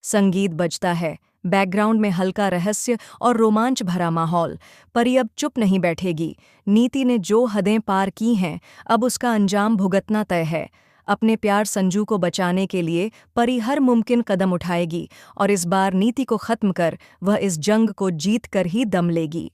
संगीत बजता है, बैकग्राउंड में हल्का रहस्य और रोमांच भरा माहौल। परी अब चुप नहीं बैठेगी। नीति ने जो हदें पार की हैं, अब उसका अंजाम भुगतना तय है। अपने प्यार संजू को बचाने के लिए परी हर मुमकिन कदम उठाएगी और इस बार नीति को खत्म कर वह इस जंग को जीत कर ही दम लेगी।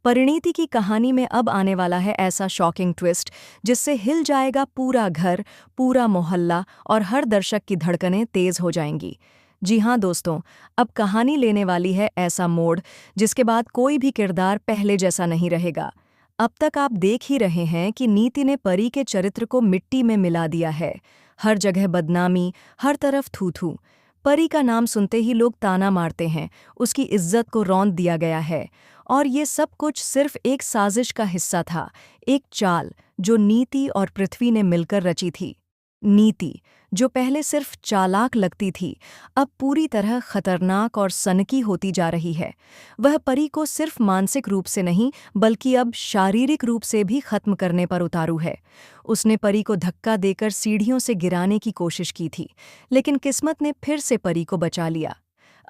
परिणीति की कहानी में अब आने वाला है ऐसा शॉकिंग ट्विस्ट जिससे हिल जाएगा पूरा घर, पूरा मोहल्ला और हर दर्शक की धड़कनें तेज हो जाएंगी। जी हाँ दोस्तों, अब कहानी लेने वाली है ऐसा मोड़ जिसके बाद कोई भी किरदार पहले जैसा नहीं रहेगा। अब तक आप देख ही रहे हैं कि नीति ने परी के चरित्र को मिट्टी में मिला दिया है। हर जगह बदनामी, हर तरफ थू-थू। परी का नाम सुनते ही लोग ताना मारते हैं, उसकी इज्जत को रौंद दिया गया है। और ये सब कुछ सिर्फ एक साजिश का हिस्सा था, एक चाल जो नीति और पृथ्वी ने मिलकर रची थी। नीति, जो पहले सिर्फ चालाक लगती थी, अब पूरी तरह खतरनाक और सनकी होती जा रही है। वह परी को सिर्फ मानसिक रूप से नहीं बल्कि अब शारीरिक रूप से भी खत्म करने पर उतारू है। उसने परी को धक्का देकर सीढ़ियों से गिराने की कोशिश की थी, लेकिन किस्मत ने फिर से परी को बचा लिया।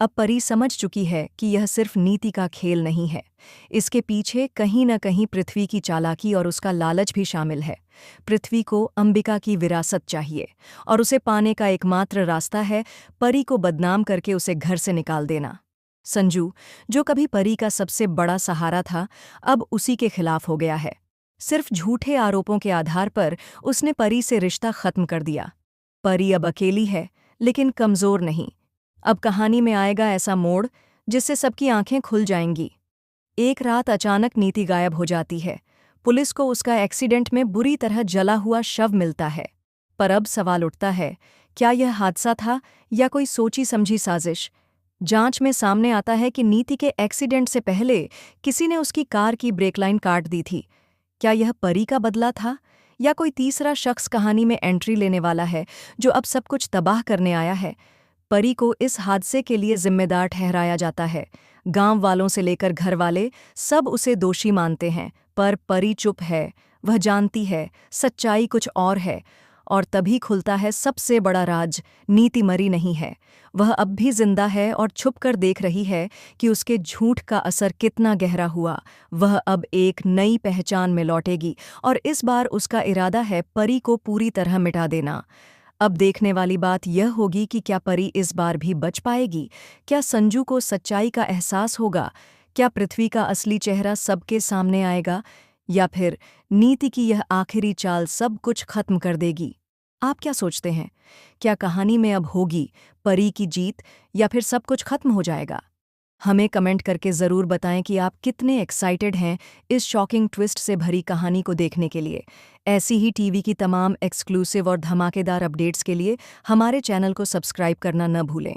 अब परी समझ चुकी है कि यह सिर्फ नीति का खेल नहीं है। इसके पीछे कहीं न कहीं पृथ्वी की चालाकी और उसका लालच भी शामिल है। पृथ्वी को अंबिका की विरासत चाहिए और उसे पाने का एकमात्र रास्ता है परी को बदनाम करके उसे घर से निकाल देना। संजू, जो कभी परी का सबसे बड़ा सहारा था, अब उसी के खिलाफ हो गया है। सिर्फ झूठे आरोपों के आधार पर उसने परी से रिश्ता खत्म कर दिया। परी अब अकेली है, लेकिन कमजोर नहीं। अब कहानी में आएगा ऐसा मोड़ जिससे सबकी आंखें खुल जाएंगी। एक रात अचानक नीति गायब हो जाती है। पुलिस को उसका एक्सीडेंट में बुरी तरह जला हुआ शव मिलता है। पर अब सवाल उठता है, क्या यह हादसा था या कोई सोची समझी साजिश? जांच में सामने आता है कि नीति के एक्सीडेंट से पहले किसी ने उसकी कार की ब्रेक लाइन काट दी थी। क्या यह परी का बदला था या कोई तीसरा शख्स कहानी में एंट्री लेने वाला है जो अब सब कुछ तबाह करने आया है? परी को इस हादसे के लिए जिम्मेदार ठहराया जाता है। गांव वालों से लेकर घर वाले सब उसे दोषी मानते हैं, पर परी चुप है। वह जानती है सच्चाई कुछ और है। और तभी खुलता है सबसे बड़ा राज, नीति मरी नहीं है। वह अब भी जिंदा है और छुपकर देख रही है कि उसके झूठ का असर कितना गहरा हुआ। वह अब एक नई पहचान में लौटेगी और इस बार उसका इरादा है परी को पूरी तरह मिटा देना। अब देखने वाली बात यह होगी कि क्या परी इस बार भी बच पाएगी? क्या संजू को सच्चाई का एहसास होगा? क्या पृथ्वी का असली चेहरा सबके सामने आएगा? या फिर नीति की यह आखिरी चाल सब कुछ खत्म कर देगी? आप क्या सोचते हैं? क्या कहानी में अब होगी परी की जीत या फिर सब कुछ खत्म हो जाएगा? हमें कमेंट करके ज़रूर बताएं कि आप कितने एक्साइटेड हैं इस शॉकिंग ट्विस्ट से भरी कहानी को देखने के लिए। ऐसी ही टीवी की तमाम एक्सक्लूसिव और धमाकेदार अपडेट्स के लिए हमारे चैनल को सब्सक्राइब करना न भूलें।